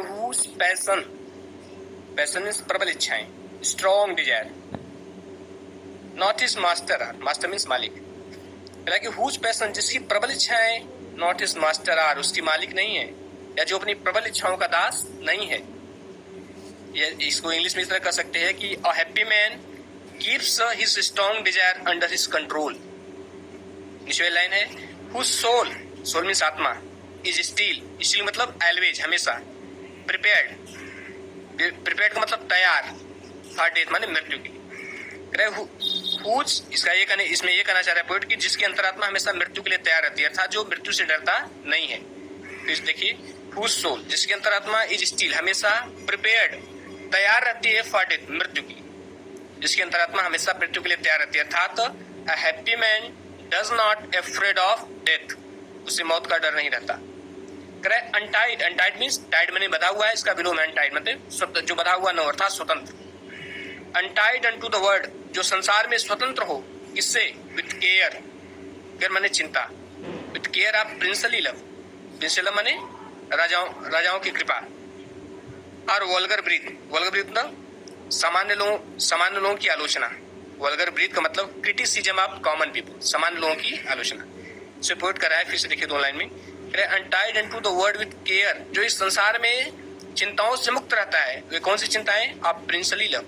whose passion means प्रबल इच्छाएं, strong desire, not his master means मालिक। कि whose passion जिसकी प्रबल इच्छाएं, not his master उसकी मालिक नहीं है, या जो अपनी प्रबल इच्छाओं का दास नहीं है। ये इसको इंग्लिश में इस तरह कह सकते हैं कि a happy man keeps his strong desire under his control। नीचे लाइन है whose soul means आत्मा, is still मतलब always हमेशा, prepared का मतलब तैयार, for death माने मृत्यु के लिए। whose इसमें ये कहना चाह रहा है पोएट कि जिसकी अंतरात्मा हमेशा मृत्यु के लिए तैयार रहती है, अर्थात जो मृत्यु से डरता नहीं है। तो देखिए whose soul जिसकी अंतरात्मा is still हमेशा prepared तैयार रहती है for death मृत्यु की, जिसकी अंतरात्मा हमेशा मृत्यु के लिए तैयार रहती है, अर्थात a happy man does not afraid of death उसे मौत का डर नहीं रहता। अनटाइड मीन्स टाइड मैंने बधा हुआ है, इसका विलोम है अनटाइड मतलब जो बधा हुआ न हो, अर्थात स्वतंत्र। अनटाइड अनटू द वर्ल्ड जो संसार में स्वतंत्र हो, किससे? विथ केयर माने चिंता, with care of princely love माने राजाओं की कृपा। और वल्गर ब्रीथ मतलब सामान्य लोगों की आलोचना। वल्गर ब्रीथ का मतलब क्रिटिसिज्म ऑफ कॉमन पीपल, सामान्य लोगों की आलोचना। सपोर्ट करा है, फिर से देखिए 2 लाइन में। Untied into the world with care जो इस संसार में चिंताओं से मुक्त रहता है, वे कौन सी चिंताएं? ऑफ प्रिंसली लव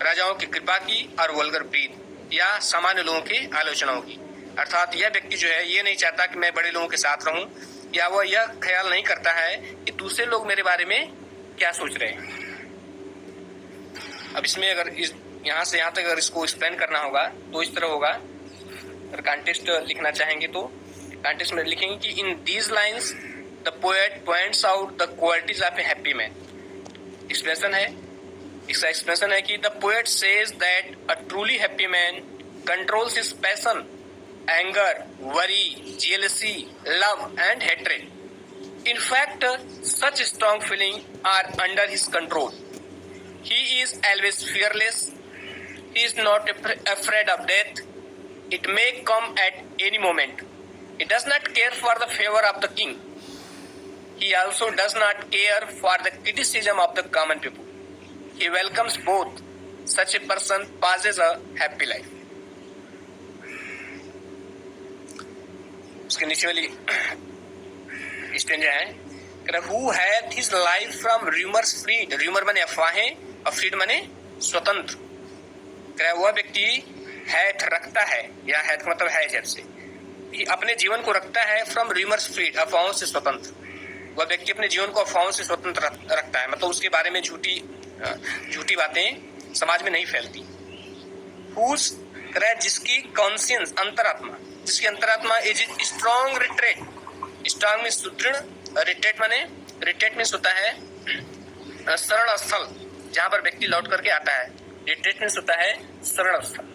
राजाओं की कृपा की, और वल्गर ब्रीथ या सामान्य लोगों की आलोचनाओं की। अर्थात यह व्यक्ति जो है ये नहीं चाहता कि मैं बड़े लोगों के साथ रहूं, या वह यह ख्याल नहीं करता है कि दूसरे लोग मेरे बारे में क्या सोच रहे हैं। अब इसमें अगर यहाँ से यहाँ तक अगर इसको एक्सप्लेन करना होगा तो इस तरह होगा। अगर कॉन्टेक्स्ट लिखना चाहेंगे तो कॉन्टेक्स्ट में लिखेंगे कि in these lines the poet points out the qualities of A happy man. Expression है, इसका एक्सप्रेशन है कि the poet says that a truly happy man controls his passion, anger, worry, jealousy, love and hatred. In fact, such strong feelings are under his control. He is always fearless. He is not afraid of death. It may come at any moment. He does not care for the favor of the king. He also does not care for the criticism of the common people. He welcomes both. Such a person passes a happy life. उसके नीचे वाली stanza है who hath his life from rumors freed। rumor माने अफवाहें और freed माने स्वतंत्र। वह व्यक्ति हैथ रखता है, या हैथ का मतलब है जब से, अपने जीवन को रखता है फ्रॉम rumors freed अफवाहों से स्वतंत्र। वह व्यक्ति अपने जीवन को अफवाहों से स्वतंत्र रखता है, मतलब उसके बारे में झूठी बातें समाज में नहीं फैलती। whose जिसकी कॉन्शियंस अंतरात्मा, जिसकी अंतरात्मा इज स्ट्रॉन्ग रिट्रेट। स्ट्रॉन्ग में सुदृढ़, रिट्रेट में होता है शरण स्थल, जहां पर व्यक्ति लौट करके आता है। रिट्रेट में होता है शरण स्थल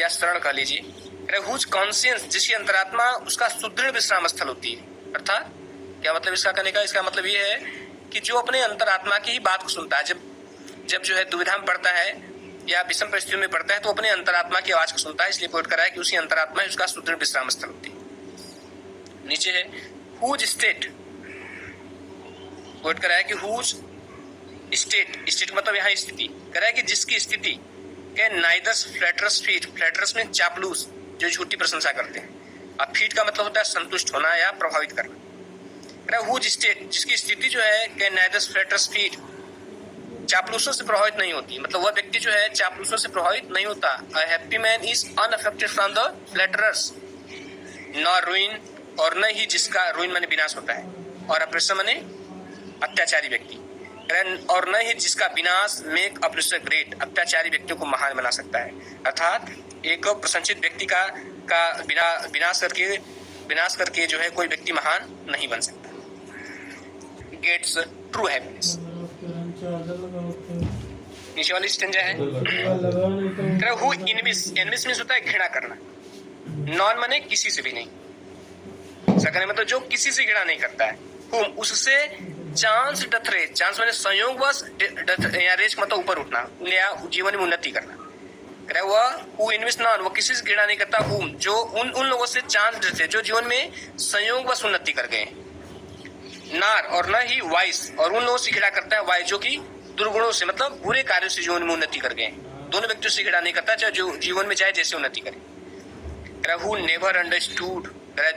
या शरण कह लीजिए। हुज कॉन्शियंस जिसकी अंतरात्मा उसका सुदृढ़ विश्राम स्थल होती है। अर्थात क्या मतलब इसका कहने का? इसका मतलब ये है कि जो अपने अंतरात्मा की ही बात को सुनता है, जब जो है दुविधा में पड़ता है या विषम परिस्थितियों में पड़ता है तो अपने अंतरात्मा की आवाज को सुनता है। इसलिए पोएट कर रहा है कि उसकी अंतरात्मा ही उसका सुदृढ़ विश्राम स्थल होती है। नीचे है हुज स्टेट। पोएट कर रहा है कि हुज स्टेट मतलब यहाँ स्थिति, कह रहा है कि जिसकी स्थिति के नाइदर्स फ्लैटरस फीट, फ्लैटरस में चापलूस जो झूठी प्रशंसा करते हैं, और फीट का मतलब होता है संतुष्ट होना या प्रभावित करना। कह रहा है हुज स्टेट जिसकी स्थिति जो है के नाइदर्स फ्लैटरस फीट चापलूसों से प्रभावित नहीं होती, मतलब वह व्यक्ति जो है चापलूसों से प्रभावित नहीं होता। A happy man is unaffected from the flatterers, nor ruin, और न ही जिसका रुइन माने विनाश होता है, और अप्रेसर माने अत्याचारी व्यक्ति, और न ही जिसका विनाश मेक अप्रेसर ग्रेट, अत्याचारी व्यक्तियों को महान बना सकता है। अर्थात एक प्रशंसित व्यक्ति का विनाश करके जो है कोई व्यक्ति महान नहीं बन सकता। Gets true happiness. नीचे वाली स्टेंजा है हु इनविस होता है घृणा करना। नॉन माने किसी से भी नहीं, सकने मतलब जो किसी से घृणा नहीं करता है। हुम उससे चांस डथ रेज, चांस माने संयोगवश या रेज मतलब ऊपर उठना या जीवन में उन्नति करना। वह हु इनविस नॉन वो किसी से घृणा नहीं करता। हुम जो उन लोगों से चांस डथ जो जीवन में संयोगवश उन्नति कर गए। नार और न ही वाइस, और उन लोगों से घृणा करता है वाई जो कि दुर्गुणों से मतलब बुरे कार्यों से जीवन में उन्नति कर गए। दोनों व्यक्तियों से घृणा नहीं करता, चाहे जो जीवन में चाहे जैसे उन्नति करे। हु नेवर अंडरस्टूड,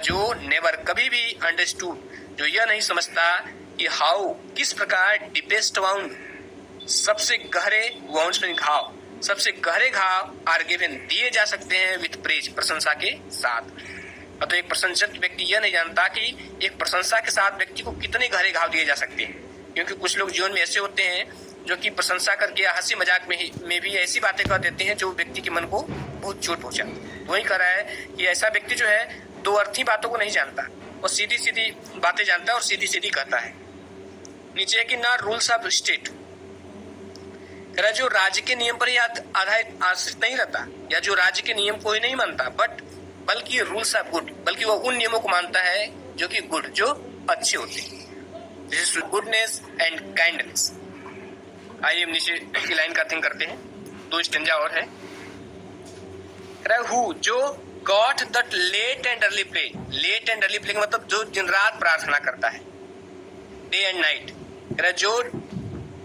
जो नेवर कभी भी अंडरस्टूड, जो यह नहीं समझता कि हाउ किस प्रकार डीपेस्ट वाउंड सबसे गहरे वाउंड्स में घाव, सबसे गहरे घाव आर गिवन दिए जा सकते हैं विथ प्रेज प्रशंसा के साथ। तो एक प्रशंसक व्यक्ति यह नहीं जानता कि एक प्रशंसा के साथ व्यक्ति को कितने गहरे घाव दिए जा सकते हैं, क्योंकि कुछ लोग जीवन में ऐसे होते हैं जो कि प्रशंसा करके या हंसी मजाक में भी ऐसी बातें कर देते हैं जो व्यक्ति के मन को बहुत चोट पहुंचाती। वही कह रहा है कि ऐसा व्यक्ति जो है दो अर्थी बातों को नहीं जानता, वो सीधी सीधी बातें जानता है और सीधी सीधी कहता है। नीचे है कि ना रूल्स ऑफ स्टेट, जो राज्य के नियम पर आधारित आश्रित नहीं रहता, या जो राज्य के नियम को ही नहीं मानता, बल्कि रूल्स ऑफ गुड, बल्कि वो उन नियमों को मानता है जो कि गुड, जो अच्छे होते हैं, जैसे गुडनेस एंड काइंडनेस। आइए हम नीचे की लाइन का थिंक करते हैं, दो स्टेंजा और है। हु जो got that late and early play, late and early play का मतलब जो दिन रात प्रार्थना करता है, डे एंड नाइट। जो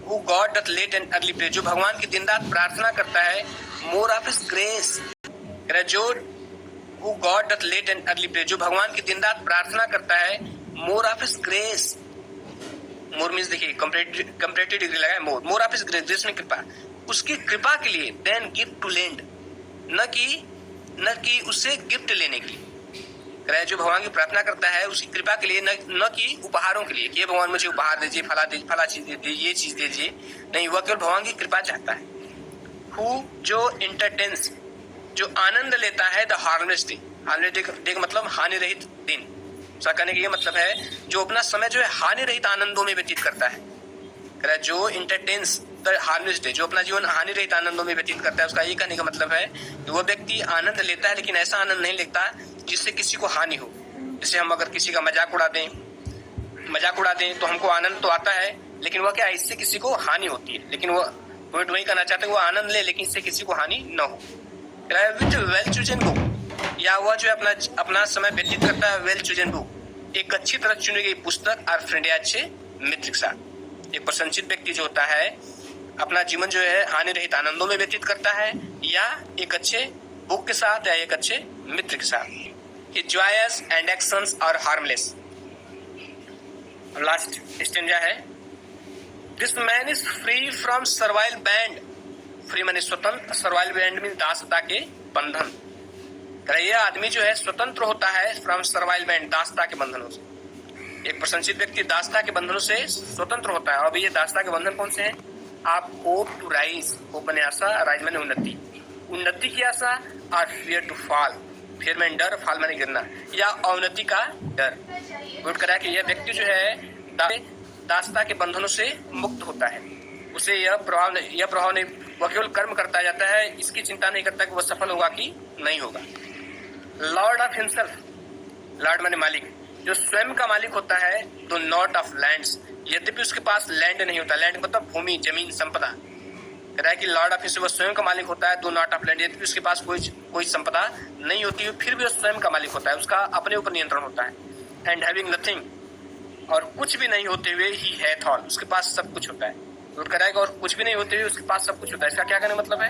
who got that late and early play, जो भगवान की दिन रात प्रार्थना करता है, मोर ऑफ हिज ग्रेस। जो Who God doth late and early pray, जो भगवान की दिन रात प्रार्थना करता है, more of his grace. More means देखिए कंपैरेटिव डिग्री लगाए, मोर ऑफ हिज ग्रेस, ग्रेस में कृपा, उसकी कृपा के लिए, देन गिफ्ट टू लेंड, न कि उससे गिफ्ट लेने के लिए। जो भगवान की प्रार्थना करता है उसकी कृपा के लिए, न कि उपहारों के लिए कि ये भगवान मुझे उपहार दीजिए, फला चीज दीजिए, ये चीज दीजिए, नहीं, वह केवल भगवान की कृपा चाहता है। हु जो इंटरटेन्स, जो आनंद लेता है, the harmless day, harmless day का मतलब हानि रहित दिन। ऐसा कहने का ये मतलब है जो अपना समय जो है हानि रहित आनंदों में व्यतीत करता है। जो इंटरटेन्स द हार्मलेस डे, जो अपना जीवन हानि रहित आनंदों में व्यतीत करता है, उसका ये कहने का मतलब है कि वो व्यक्ति आनंद लेता है, लेकिन ऐसा आनंद नहीं लेता जिससे किसी को हानि हो। जैसे हम अगर किसी का मजाक उड़ा दें तो हमको आनंद तो आता है, लेकिन वह क्या, इससे किसी को हानि होती है। लेकिन वो वही कहना चाहते हैं, वो आनंद ले लेकिन इससे किसी को हानि न हो। विद वेल चूजन बुक, या वह जो अपना समय व्यतीत करता है वेल चूजन बुक, एक अच्छी तरह चुनी गई पुस्तक और फ्रेंड, या अच्छे मित्र के साथ। एक प्रसन्नचित व्यक्ति जो होता है अपना जीवन जो है हानि रहित आनंदों में व्यतीत करता है, या एक अच्छे बुक के साथ, या एक अच्छे मित्र के साथ। कि joys and actions are harmless. Last stanza है, this man is free from servile band, free माने स्वतंत्र, सर्वाइल बैंड में दासता के बंधन। यह आदमी जो है स्वतंत्र होता है फ्रॉम सर्वाइल बैंड, दासता के बंधनों से। एक प्रसन्नचित व्यक्ति दासता के बंधनों से स्वतंत्र होता है। और ये दासता के बंधन कौन से हैं? आप होप टू राइज, होप माने आशा, राइज माने उन्नति, उन्नति की आशा, और फियर टू फॉल, फियर माने डर, फॉल माने गिरना, या अवनति का डर। नोट करा कि यह व्यक्ति जो है दासता के बंधनों से मुक्त होता है, उसे यह प्रभाव नहीं, वह केवल कर्म करता जाता है, इसकी चिंता नहीं करता कि वह सफल होगा कि नहीं होगा। लॉर्ड ऑफ हिमसेल्फ, लॉर्ड माने मालिक, जो स्वयं का मालिक होता है, तो नॉट ऑफ लैंड्स, यद्यपि उसके पास लैंड नहीं होता, लैंड मतलब भूमि, जमीन, संपदा। कह रहा है कि लॉर्ड ऑफ हिमसेल्फ, वह स्वयं का मालिक होता है, दो नॉट ऑफ लैंड, यद्यपि उसके पास कोई संपदा नहीं होती है, फिर भी वह स्वयं का मालिक होता है, उसका अपने ऊपर नियंत्रण होता है। एंड हैविंग नथिंग, और कुछ भी नहीं होते हुए ही हैथ ऑल, उसके पास सब कुछ होता है। नोट कराएगा और कुछ भी नहीं होते हुए उसके पास सब कुछ होता है। इसका क्या कहने मतलब है?